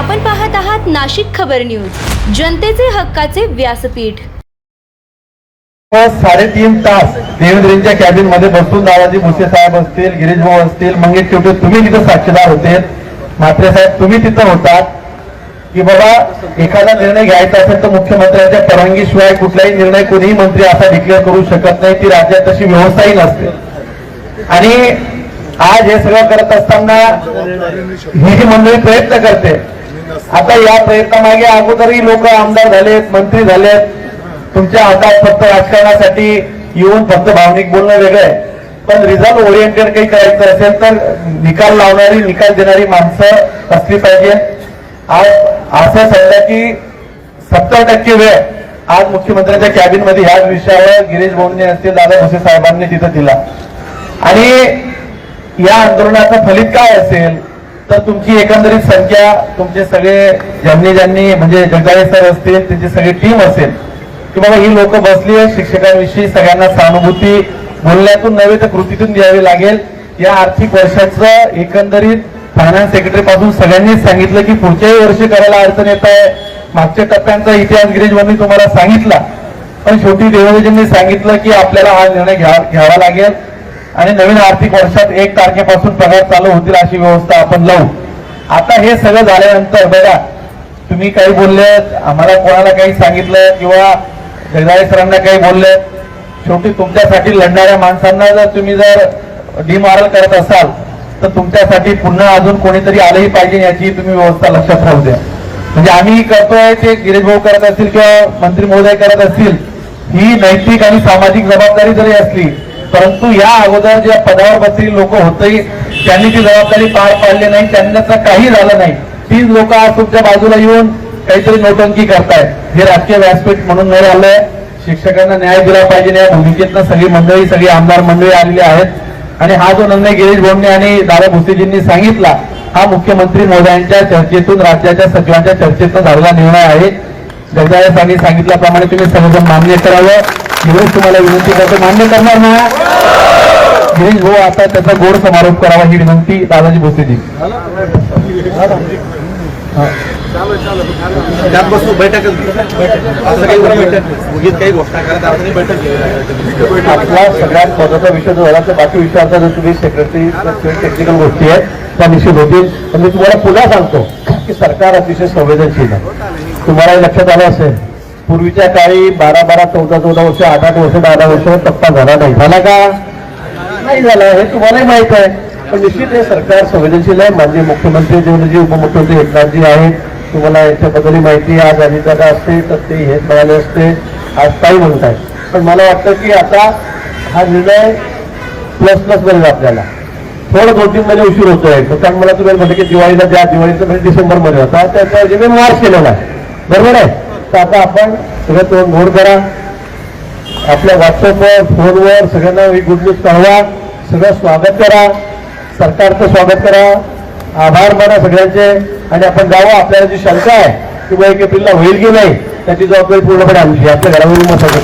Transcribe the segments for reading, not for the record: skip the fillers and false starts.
आपण पाहत आहात नाशिक खबर न्यूज, जनतेचे हक्काचे व्यासपीठ। 3.5 तास देवेंद्रजींच्या कॅबिन मध्ये बसून दादाजी भुसे साहेब असतील, गिरीश भाऊ असतील, मंगेश शेवटे तुम्ही तिथे साक्षीदार होते, म्हात्रे साहेब तुम्ही तिथे होतात की बाबा एखादा निर्णय घ्यायचा असेल तर मुख्यमंत्र्यांच्या परवानगीशिवाय कुठलाही निर्णय कोणीही मंत्री असा डिक्लेअर करू शकत नाही। ती राज्यात तशी व्यवस्थाही नसते। आणि आज हे सगळं करत असताना ही जी मंडळी प्रयत्न करते, आता या प्रयत्नामागे अगोदरही लोक आमदार झालेत, मंत्री झालेत, तुमच्या हातात फक्त राजकारणासाठी येऊन फक्त भावनिक बोलणं वेगळं आहे, पण रिझल्ट ओरिएंटेड काही करायचं असेल तर निकाल लावणारी, निकाल देणारी माणसं असली पाहिजे। आज असं समजा की 70% वेळ आज मुख्यमंत्र्यांच्या कॅबिन मध्ये ह्याच विषयावर गिरीश भाऊंनी असतील, दादा भुसे साहेबांनी तिथं दिला। आणि या आंदोलनाचं फलित काय असेल तर तुमची एकंदरीत संख्या, तुमचे सगळे ज्यांनी म्हणजे जगदाळे सर असतील, त्यांची सगळी टीम असेल की बाबा ही लोक बसली आहे, शिक्षकांविषयी सगळ्यांना सहानुभूती बोलण्यातून नव्हे तर कृतीतून द्यावी लागेल। या आर्थिक वर्षाचं एकंदरीत फायनान्स सेक्रेटरी पासून सगळ्यांनीच सांगितलं की पुढच्याही वर्षी करायला अडचण येत आहे। मागच्या टप्प्यांचा इतिहास गिरीश भाऊंनी तुम्हाला सांगितला, पण शेवटी देवेंद्रजींनी सांगितलं की आपल्याला हा निर्णय घ्यावा लागेल आणि नवीन आर्थिक वर्षात 1 तारखेपासून पगार चालू होतील अशी व्यवस्था आपण लावू। आता हे सगळं झाल्यानंतर बघा, तुम्ही काही बोलले, आम्हाला कोणाला काही सांगितलं किंवा जगदाळे सरांना काही बोलले, शेवटी तुमच्यासाठी लढणाऱ्या माणसांना जर डिमॉरल करत असाल तर तुमच्यासाठी पुन्हा अजून कोणीतरी आलंही पाहिजे याची तुम्ही व्यवस्था लक्षात राहू द्या। म्हणजे आम्ही करतोय ते गिरीश भाऊ करत असतील किंवा मंत्री महोदय करत असतील, ही नैतिक आणि सामाजिक जबाबदारी जरी असली, परंतु या अगोदर ज्या पदावर बसलेली लोक होते त्यांनी ती जबाबदारी पार पाडली नाही, त्यांना काही झालं नाही। तीच लोक आज तुमच्या बाजूला येऊन काहीतरी नोटंकी करतायत। हे राजकीय व्यासपीठ म्हणून नाही आलंय, शिक्षकांना न्याय दिला पाहिजे या भूमिकेतनं सगळी मंडळी, सगळी आमदार मंडळी आलेली आहेत। आणि हा जो निर्णय गिरीश भाऊंनी आणि दादा भुसेजींनी सांगितला, हा मुख्यमंत्री महोदयांच्या चर्चेतून, राज्याच्या सचिवांच्या चर्चेतून झालेला निर्णय आहे। जगदाळे यांनी सांगितल्याप्रमाणे तुम्ही सर्वजण मान्य करावं। गिरीश तुम्हाला विनंती करतो, मान्य करणार ना गिरीश भाऊ? आता त्याचा गोड समारोप करावा ही विनंती दादाजी भुसेजी। आपला सगळ्यात महत्वाचा विषय जो झाला तर बाकी विषयाचा जर तुम्ही सेक्रेटरी टेक्निकल गोष्टी आहेत त्या निश्चित होतील। पण मी तुम्हाला पुन्हा सांगतो की सरकार अतिशय संवेदनशील आहे। तुम्हाला लक्षात आलं असेल, पूर्वीच्या काळी 12-12, 14-14 वर्ष, 8-8 वर्ष, 10 वर्ष टप्पा झाला नाही, झाला का नाही झाला हे तुम्हालाही माहित आहे। पण निश्चित हे सरकार संवेदनशील आहे। माननीय मुख्यमंत्री देवेंद्रजी, उपमुख्यमंत्री एकनाथजी आहेत, तुम्हाला याच्याबद्दल माहिती आज अजितदादा असते तर ते हेच मिळाले असते, आज काही म्हणताय। पण मला वाटतं की आता हा निर्णय प्लस बरेल आपल्याला। थोडं 2-3 महिने उशीर होतोय, कारण मला तुम्हाला म्हणते की दिवाळीला ज्या दिवाळीचा म्हणजे डिसेंबर मध्ये होता त्याच्या मी मार्च केलेला आहे, बरोबर आहे। तर आता आपण सगळं तोंड घोड करा, आपल्या व्हॉट्सअपवर, फोनवर सगळ्यांना ही गुड न्यूज कळवा, सगळं स्वागत करा, सरकारचं स्वागत करा, आभार माना सगळ्यांचे। आणि आपण जावं, आपल्याला जी शंका आहे की बाबा 1 एप्रिलला होईल की नाही त्याची जबाबदारी पूर्णपणे आमची, आपल्या घरावरून मसाला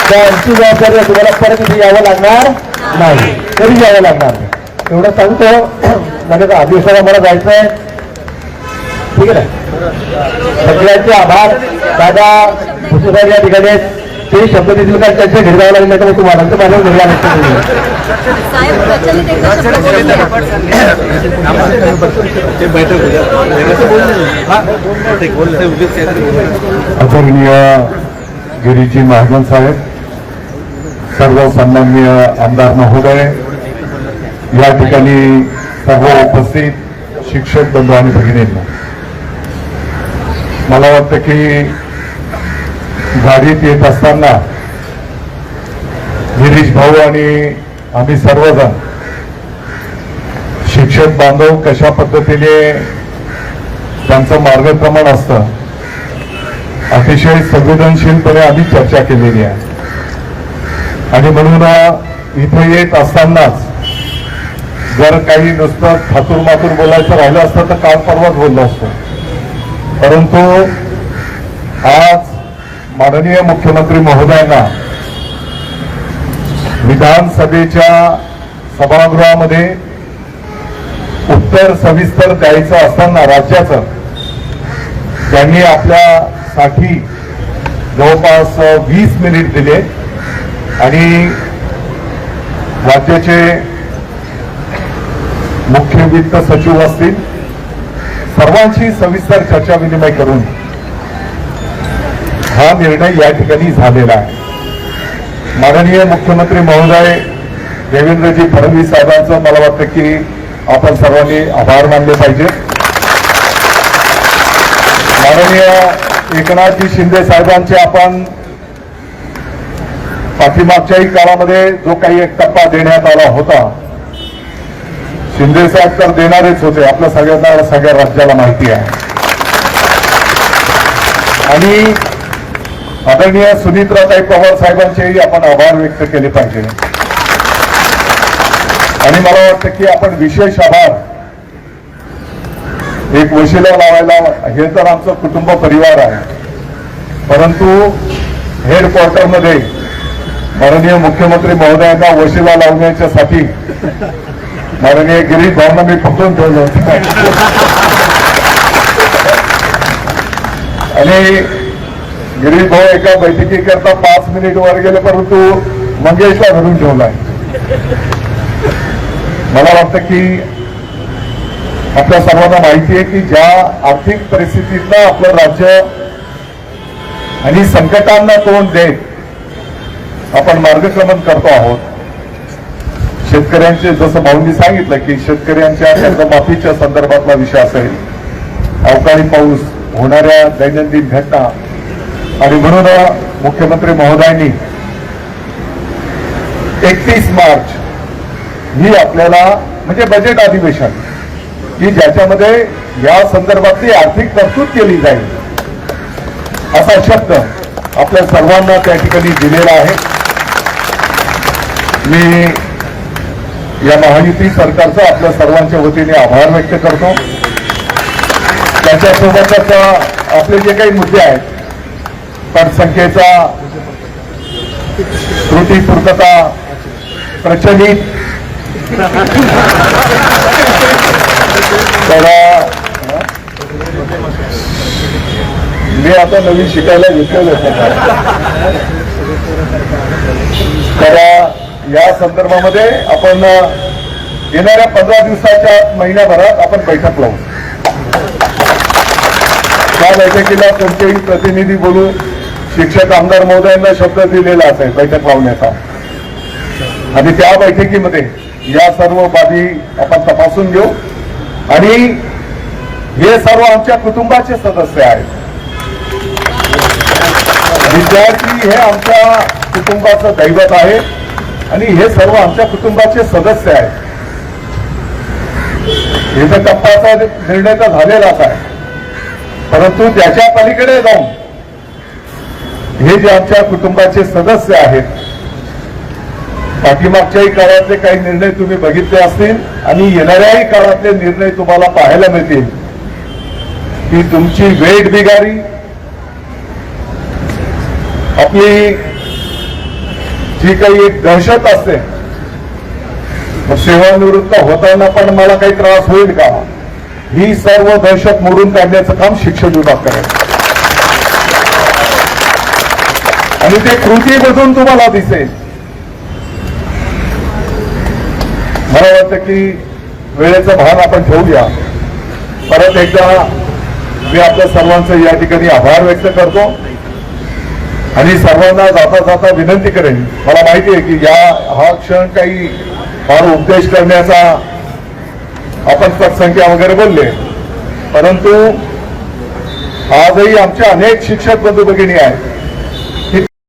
त्या आमची जबाबदारी तुम्हाला परत इथे यावं लागणार नाही, तरी यावं लागणार नाही, एवढं सांगतो। म्हणजे अधिवेशनाला मला जायचं आहे, ठीक आहे ना। सगळ्यांचे आभार। दादा भुसे साहेब या ठिकाणी ते शब्द देतील का त्यांच्या घरी जावं लागेल, तर तुम्हाला तर माझ्या घरी आदरणीय गिरीजी महाजन साहेब, सर्व सन्माननीय आमदार महोदय, या ठिकाणी सर्व उपस्थित शिक्षक बंधू आणि भगिनींना, मला वाटतं की गाडीत येत असताना गिरीश भाऊ आणि आम्ही सर्वजण शिक्षक बांधव कशा पद्धतीने त्यांचं मार्गक्रमण असतं अतिशय संवेदनशीलपणे आम्ही चर्चा केलेली आहे। आणि म्हणून इथे येत असतानाच जर काही नुसतं थातूर मातूर बोलायचं राहिलं असतं तर काल परवाच बोललो असतो, परंतु आज माननीय मुख्यमंत्री महोदयांना विधानसभेच्या सभागृहामध्ये उत्तर सविस्तर द्यायचं असताना राज्याचं त्यांनी आपल्यासाठी जवळपास 20 मिनिट दिले आणि राज्याचे मुख्य वित्त सचिव असतील सर्वांची सविस्तर चर्चा विनिमय करून हा निर्णय या ठिकाणी झालेला आहे. माननीय मुख्यमंत्री महोदय देवेंद्रजी फडणवीस साहेबांचं मला वाटतं की आपण सर्वांनी आभार मानले पाहिजे. माननीय एकनाथजी शिंदे साहेबांचे आपण पाठीमागच्याही काळामध्ये जो काही एक टप्पा देण्यात आला होता, शिंदे साहेब तर देणारेच होते, आपल्या सगळ्यांना सगळ्या राज्याला माहिती आहे. आणि आदरणीय सुनीत्राताई पवार साहेबांचेही आपण आभार व्यक्त केले पाहिजे. आणि मला वाटतं की आपण विशेष आभार एक वशिला लावायला, हे तर आमचं कुटुंब परिवार आहे, परंतु हेडक्वार्टरमध्ये माननीय मुख्यमंत्री महोदयांना वशिला लावण्याच्यासाठी माननीय गिरीश भाऊंना मी पकडून ठेवलं होतं आणि गिरीश भाऊ एका बैठकीकरता 5 मिनिट वर गेले, परंतु मंगेशला धरून ठेवलाय. मला वाटतं की आपल्या सर्वांना माहिती आहे की ज्या आर्थिक परिस्थितीतनं आपलं राज्य आणि संकटांना तोंड देत आपण मार्गक्रमण करतो आहोत. शेतकऱ्यांचे, जसं भाऊंनी सांगितलं की शेतकऱ्यांच्या कर्जमाफीच्या संदर्भातला विषय असेल, अवकाळी पाऊस, होणाऱ्या दैनंदिन घटना, आणि म्हणून मुख्यमंत्री महोदयांनी 31 मार्च ही आपल्याला म्हणजे बजेट अधिवेशन की ज्याच्यामध्ये या संदर्भातली आर्थिक तरतूद केली जाईल असा शब्द आपल्या सर्वांना त्या ठिकाणी दिलेला आहे. मी या महायुती सरकारचा आपल्या सर्वांच्या वतीने आभार व्यक्त करतो. त्याच्यासोबतच आपले जे काही मुद्दे आहेत, पटसंख्येचा, त्रुटी पूर्तता, प्रचलित, तर मी आता नवीन शिकायला घेतलेलं तर या संदर्भामध्ये आपण येणाऱ्या 15 दिवसाच्या महिन्याभरात आपण बैठक लावू. त्या बैठकीला कोणतेही प्रतिनिधी बोलू, शिक्षक आमदार महोदयांना शब्द दिलेला असेल बैठक लावण्याचा, आणि त्या बैठकीमध्ये या सर्व बाबी आपण तपासून घेऊ. आणि हे सर्व आमच्या कुटुंबाचे सदस्य आहेत. विद्यार्थी हे आमच्या कुटुंबाचं दैवत आहे आणि हे सर्व आमच्या कुटुंबाचे सदस्य आहेत. हे तर टप्प्याचा निर्णय तर झालेलाच आहे, परंतु त्याच्या पलीकडे जाऊन हे जे आमच्या कुटुंबाचे सदस्य आहेत, पाठीमागच्याही काळातले काही निर्णय तुम्ही बघितले असतील आणि येणाऱ्याही काळातले निर्णय तुम्हाला पाहायला मिळतील की तुमची वेठ बिगारी, आपली जी काही एक दहशत असते, सेवानिवृत्त होताना पण मला काही त्रास होईल का, ही सर्व दहशत मोडून काढण्याचं काम शिक्षण विभाग करेल. आणि ते कृतीमधून तुम्हाला दिसेल. मला वाटतं की वेळेचं भान आपण ठेवूया. परत एकदा मी आपल्या सर्वांचं या ठिकाणी आभार व्यक्त करतो आणि सर्वांना जाता जाता विनंती करेन. मला माहिती आहे की हा क्षण काही फार उपदेश करण्याचा, आपण पटसंख्या वगैरे बोलले, परंतु आजही आमचे अनेक शिक्षक बंधू भगिनी आहेत